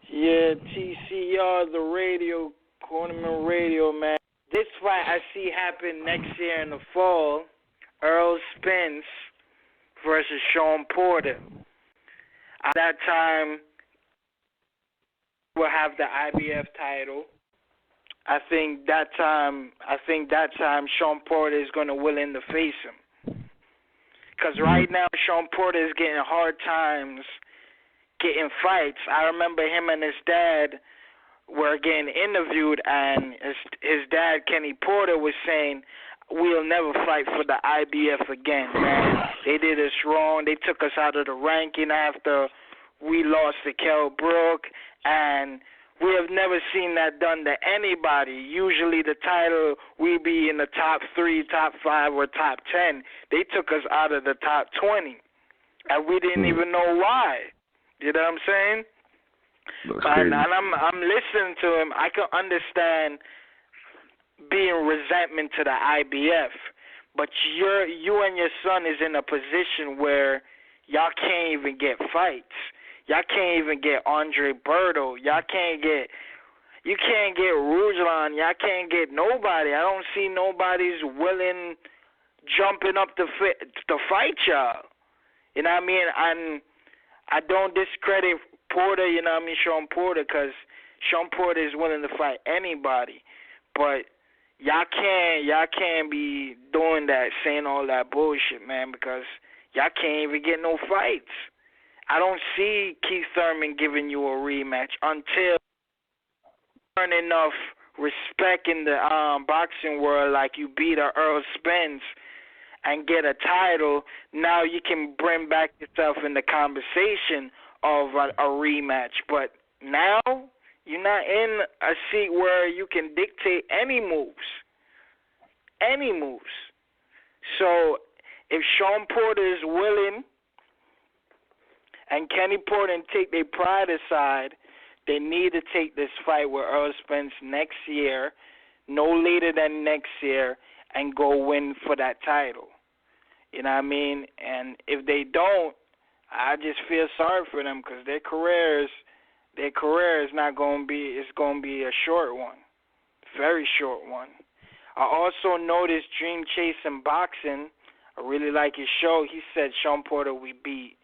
Yeah, TCR, the radio, Cornermen radio, man. This fight I see happen next year in the fall. Errol Spence versus Shawn Porter. At that time, we'll have the IBF title. I think that time, Shawn Porter is going to willing to face him. Because right now, Shawn Porter is getting hard times getting fights. I remember him and his dad were getting interviewed, and his dad, Kenny Porter, was saying, we'll never fight for the IBF again, man. They did us wrong. They took us out of the ranking after we lost to Kell Brook, and we have never seen that done to anybody. Usually the title, we be in the top 3, top 5, or top 10. They took us out of the top 20, and we didn't even know why. You know what I'm saying? And I'm listening to him. I can understand being resentment to the IBF, but you and your son is in a position where y'all can't even get fights. Y'all can't even get Andre Berto. You can't get Ruslan. Y'all can't get nobody. I don't see nobody's willing jumping up to fight y'all. You know what I mean? And I don't discredit Porter, you know what I mean, Shawn Porter, because Shawn Porter is willing to fight anybody. But y'all can't be doing that, saying all that bullshit, man, because y'all can't even get no fights. I don't see Keith Thurman giving you a rematch until you earn enough respect in the boxing world, like you beat a Errol Spence and get a title. Now you can bring back yourself in the conversation of a rematch. But now you're not in a seat where you can dictate any moves. Any moves. So if Shawn Porter is willing and Kenny Porter take their pride aside, they need to take this fight with Errol Spence next year, no later than next year, and go win for that title. You know what I mean? And if they don't, I just feel sorry for them because their career is not going to be, it's going to be a short one, very short one. I also noticed Dream Chasing Boxing. I really like his show. He said Shawn Porter will beat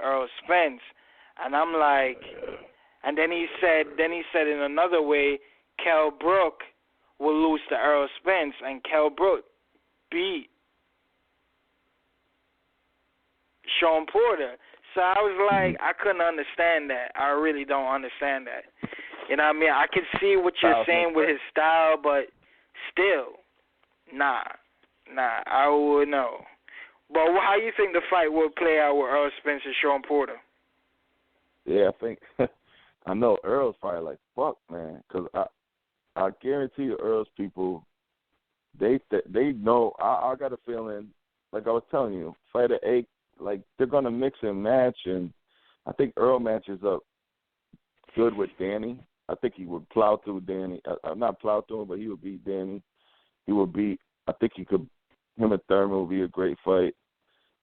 Errol Spence, and I'm like, and then he said in another way, Kell Brook will lose to Errol Spence, and Kell Brook beat Shawn Porter. So I was like, I couldn't understand that. I really don't understand that. You know what I mean? I can see what you're saying with his style, but still, nah, I would know. But how you think the fight will play out with Errol Spence and Shawn Porter? Yeah, I think I know Earl's probably like, fuck, man, because I guarantee you Earl's people, they know. I got a feeling, like I was telling you, Fighter 8, like they're gonna mix and match, and I think Earl matches up good with Danny. I think he would plow through Danny. Not plow through him, but he would beat Danny. He would beat. I think him and Thurman would be a great fight.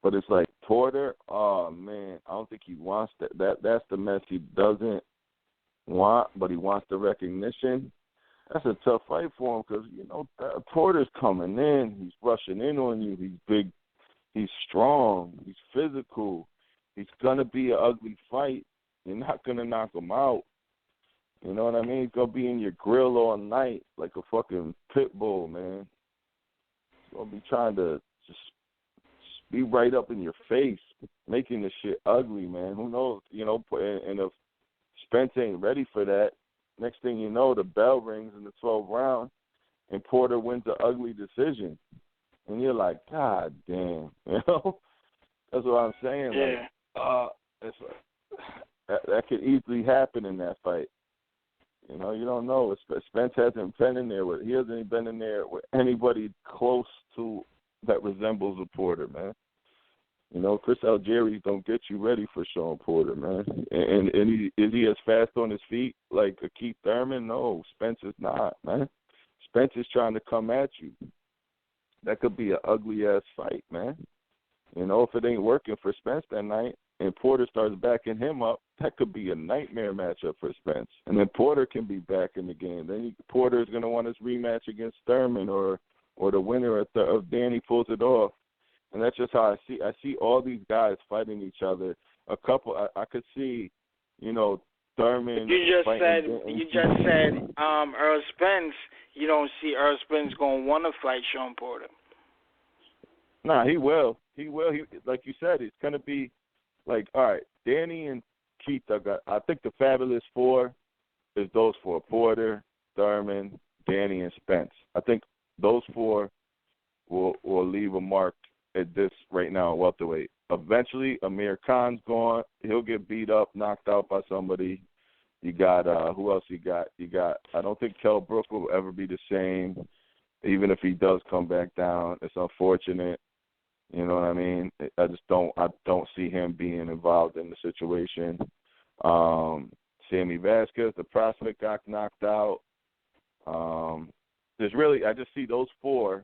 But it's like Porter, oh man, I don't think he wants that. That's the mess he doesn't want, but he wants the recognition. That's a tough fight for him because, you know, Porter's coming in. He's rushing in on you. He's big. He's strong. He's physical. He's going to be an ugly fight. You're not going to knock him out. You know what I mean? He's going to be in your grill all night like a fucking pit bull, man. He's going to be trying to just be right up in your face, making the shit ugly, man. Who knows? You know, and if Spence ain't ready for that, next thing you know, the bell rings in the 12th round, and Porter wins an ugly decision. And you're like, God damn, you know? That's what I'm saying. Yeah. It's like, that could easily happen in that fight. You know, you don't know. Spence hasn't been in there with. He hasn't been in there with anybody close to that resembles a Porter, man. You know, Chris Algieri don't get you ready for Shawn Porter, man. And is he as fast on his feet like a Keith Thurman? No, Spence is not, man. Spence is trying to come at you. That could be an ugly-ass fight, man. You know, if it ain't working for Spence that night, and Porter starts backing him up, that could be a nightmare matchup for Spence. And then Porter can be back in the game. Then Porter is going to want his rematch against Thurman, or the winner of Danny pulls it off. And that's just how I see all these guys fighting each other. A couple, I could see, Thurman. You just said Errol Spence. You don't see Errol Spence going to want to fight Shawn Porter. Nah, he will. He like you said, it's going to be like, all right, Danny and Keith I think the Fabulous Four is those four: Porter, Thurman, Danny, and Spence. I think those four will leave a mark at this right now at welterweight. Eventually, Amir Khan's gone. He'll get beat up, knocked out by somebody. You got who else you got? I don't think Kell Brook will ever be the same, even if he does come back down. It's unfortunate. You know what I mean? I don't see him being involved in the situation. Sammy Vasquez, the prospect, got knocked out. I just see those four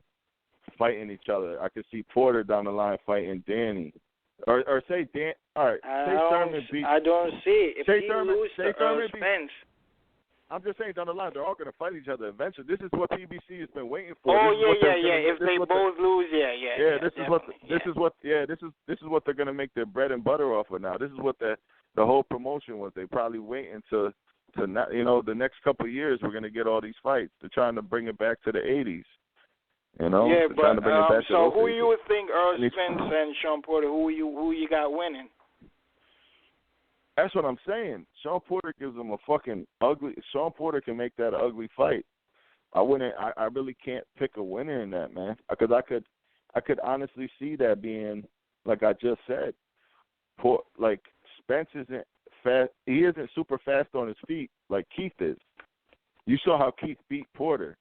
fighting each other. I could see Porter down the line fighting Danny. Or say Dan. All right. I don't see it. If he loses to Errol Spence. I'm just saying down the line, they're all going to fight each other eventually. This is what PBC has been waiting for. Oh yeah. If they both lose, This is what they're going to make their bread and butter off of now. This is what the whole promotion was. They probably waiting to not, the next couple of years we're going to get all these fights. They're trying to bring it back to the 80s. Yeah, but so who you you would think Errol Spence and Shawn Porter? Who you got winning? That's what I'm saying. Shawn Porter gives them a fucking ugly. Shawn Porter can make that an ugly fight. I really can't pick a winner in that, man. Because I could honestly see that being, like I just said, like Spence isn't fast. He isn't super fast on his feet like Keith is. You saw how Keith beat Porter.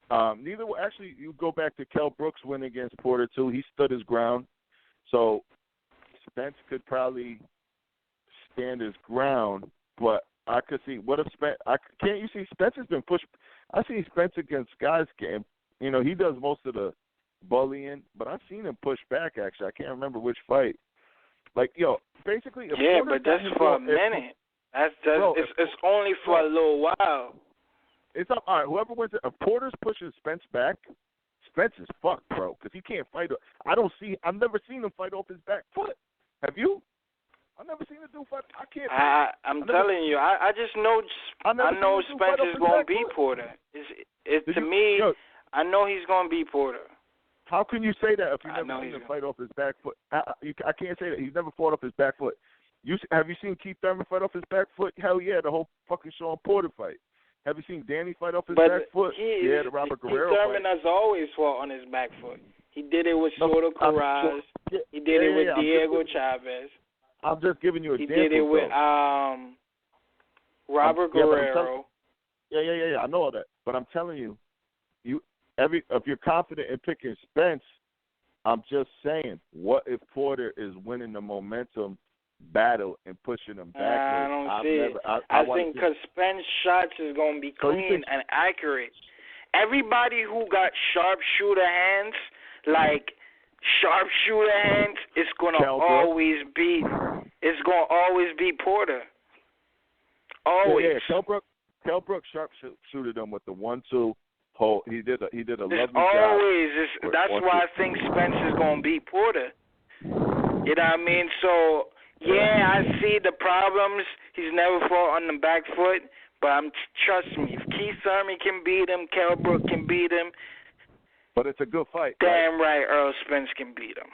Actually, you go back to Kell Brook's win against Porter too. He stood his ground, so Spence could probably stand his ground. But I could see what if Spence? Can't you see Spence has been pushed? I see Spence against guys getting. He does most of the bullying, but I've seen him push back. Actually, I can't remember which fight. Like basically. Yeah, but that's for a minute. It's only for a little while. It's up. All right, whoever wins it, if Porter's pushing Spence back, Spence is fucked, bro, because he can't fight. I've never seen him fight off his back foot. Have you? I've never seen a dude fight. I can't. I'm telling you, I just know. I know Spence is going to beat Porter. To me, I know he's going to beat Porter. How can you say that if you never seen him fight off his back foot? I can't say that. He's never fought off his back foot. Have you seen Keith Thurman fight off his back foot? Hell yeah, the whole fucking Shawn Porter fight. Have you seen Danny fight off his back foot? The Robert Guerrero fight. Thurman has always fought on his back foot. He did it with Soto Carras. He did it with Diego Chavez. I'm just giving you examples. He did it with Robert Guerrero. Yeah. I know all that. But I'm telling you, if you're confident in picking Spence, I'm just saying, what if Porter is winning the momentum battle and pushing him back? I don't see it. I think because Spence shots is going to be clean and accurate. Everybody who got sharpshooter hands, is going to always beat. It's going to always beat Porter. Always. Yeah. Kell Brook sharpshooted him with the 1-2 hold. He did a lovely job. That's why I think Spence is going to beat Porter. You know what I mean? So. Yeah, I see the problems. He's never fought on the back foot, but trust me, if Keith Thurman can beat him, Kell Brook can beat him. But it's a good fight. Damn right, Errol Spence can beat him.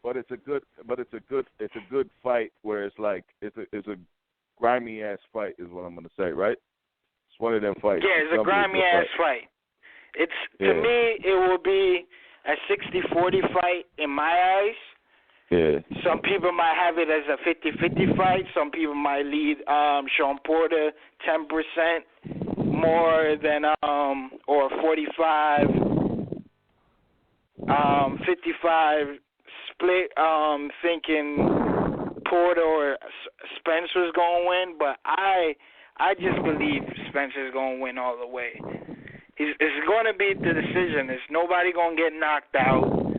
But it's a good fight where it's like it's a grimy ass fight is what I'm gonna say, right? It's one of them fights. Yeah, it's a grimy ass fight. To me, it will be a 60-40 fight in my eyes. Yeah. Some people might have it as a 50-50 fight. Some people might lead Shawn Porter 10% more than or 45, 55 split. Thinking Porter or Spence was going to win, but I just believe Spence is going to win all the way. It's going to be the decision. There's nobody going to get knocked out.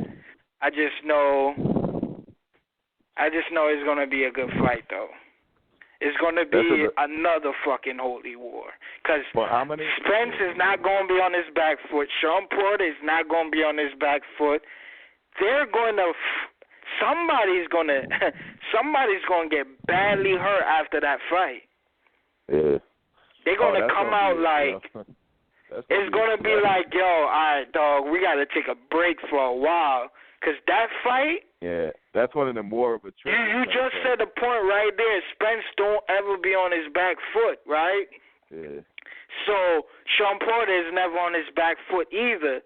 I just know I just know it's going to be a good fight, though. It's going to be another fucking holy war. Because Spence is not going to be on his back foot. Shawn Porter is not going to be on his back foot. They're going to... Somebody's going to get badly hurt after that fight. Yeah. They're going to come out like... It's going to be like, yo, all right, dog, we got to take a break for a while. Because that fight... Yeah, that's one of them more of a trick. You just said the point right there. Spence don't ever be on his back foot, right? Yeah. So Shawn Porter is never on his back foot either.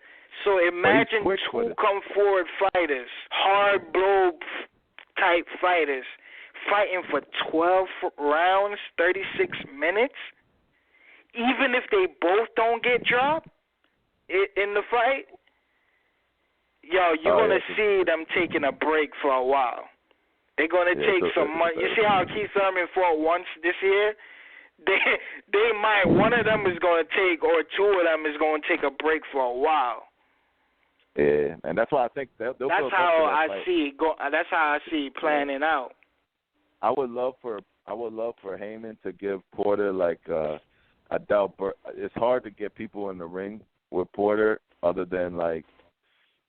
So imagine two come forward fighters, hard blow type fighters, fighting for 12 rounds, 36 minutes. Even if they both don't get dropped in the fight, yo, you're going to see them taking a break for a while. They're going to take some money. You see how Keith Thurman fought once this year? They might, one of them is going to take, or two of them is going to take a break for a while. Yeah, and that's why I think they'll that's how I see it go. That's how I see it planning out. I would love for Heyman to give Porter like I doubt it's hard to get people in the ring with Porter other than like,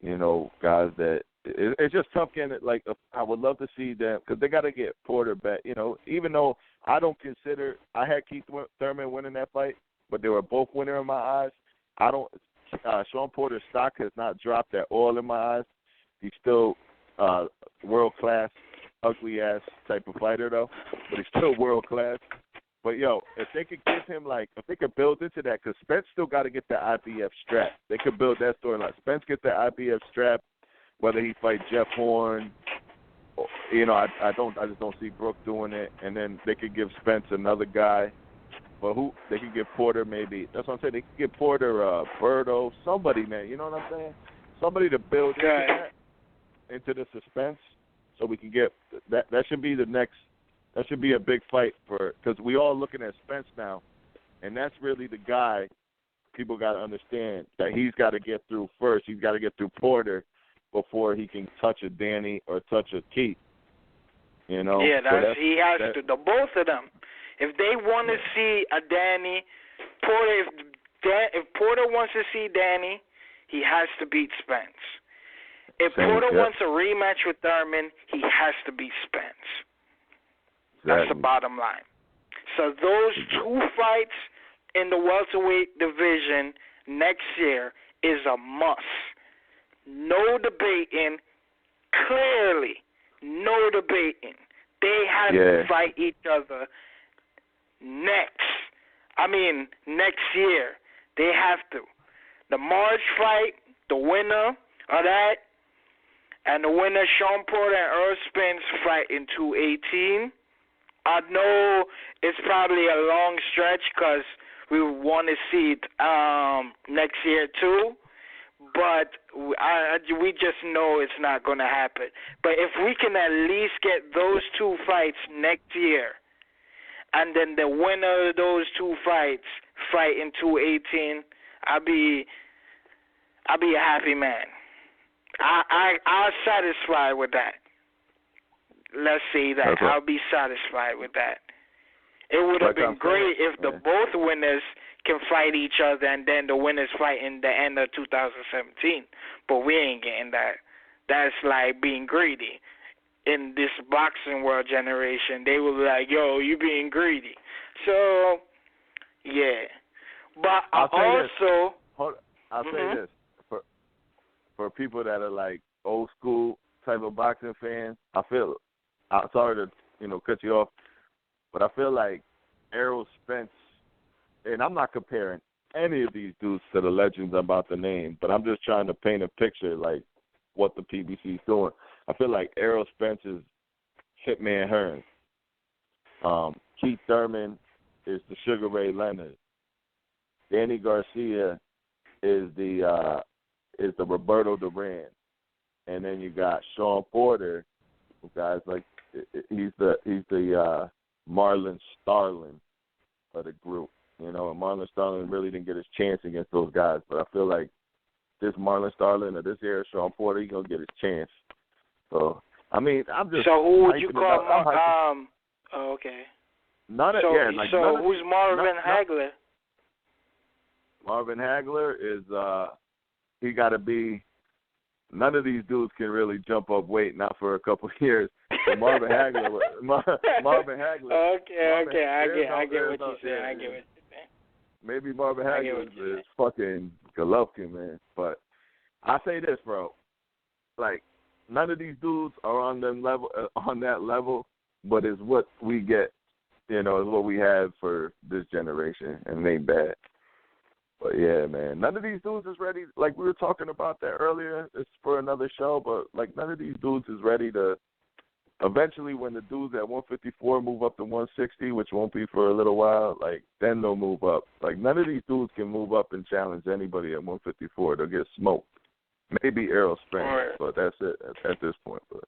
you know, guys that it's just tough getting it. Like I would love to see them because they got to get Porter back. You know, even though I don't consider I had Keith Thurman winning that fight, but they were both winner in my eyes. I don't. Shawn Porter's stock has not dropped at all in my eyes. He's still world class, ugly ass type of fighter though, but he's still world class. But, yo, if they could give him, like, if they could build into that, because Spence still got to get the IBF strap. They could build that storyline. Spence get the IBF strap, whether he fight Jeff Horn, or, you know, I just don't see Brooke doing it. And then they could give Spence another guy. But who? They could give Porter maybe. That's what I'm saying. They could give Porter Berto, somebody, man. You know what I'm saying? Somebody to build into the suspense so we can get that. That should be the next. That should be a big fight because we all looking at Spence now, and that's really the guy people got to understand that he's got to get through first. He's got to get through Porter before he can touch a Danny or touch a Keith. You know? Yeah, he has to. The both of them. If they want to see a Danny, Porter, if Porter wants to see Danny, he has to beat Spence. If Porter wants a rematch with Thurman, he has to beat Spence. That's the bottom line. So those two fights in the welterweight division next year is a must. No debating. Clearly, no debating. They have to fight each other next year. They have to. The March fight, the winner of that, and the winner, Shawn Porter and Errol Spence, fight in 2018. I know it's probably a long stretch because we want to see it next year too, but we just know it's not going to happen. But if we can at least get those two fights next year, and then the winner of those two fights fight in 2018, I'll be a happy man. I'll satisfied with that. Let's say that. Okay. I'll be satisfied with that. It would have been great if the both winners can fight each other and then the winners fight in the end of 2017. But we ain't getting that. That's like being greedy. In this boxing world generation, they will be like, yo, you being greedy. So, yeah. But I'll say this. For people that are like old school type of boxing fans, I'm sorry to cut you off, but I feel like Errol Spence, and I'm not comparing any of these dudes to the legends I'm about to name, but I'm just trying to paint a picture like what the PBC is doing. I feel like Errol Spence is Hitman Hearns. Keith Thurman is the Sugar Ray Leonard. Danny Garcia is the Roberto Duran. And then you got Shawn Porter, who guys like he's the Marlon Starling of the group. You know, and Marlon Starling really didn't get his chance against those guys, but I feel like this Marlon Starling or this era Shawn Porter, he's gonna get his chance. So I mean, I'm just. So who would you call Oh, okay. None of, who's Marvin Hagler? Marvin Hagler is he got to be. None of these dudes can really jump up weight, not for a couple of years. So Marvin Hagler. Marvin Hagler. Okay. I get what you're saying. I get what you're saying. Maybe Marvin Hagler is fucking Golovkin, man. But I say this, bro. Like, none of these dudes are on that level, but it's what we get, is what we have for this generation, and it ain't bad. But, yeah, man, none of these dudes is ready. Like, we were talking about that earlier. It's for another show, but, like, none of these dudes is ready to eventually, when the dudes at 154 move up to 160, which won't be for a little while, like, then they'll move up. Like, none of these dudes can move up and challenge anybody at 154. They'll get smoked. Maybe Errol Spence, but that's it at this point. But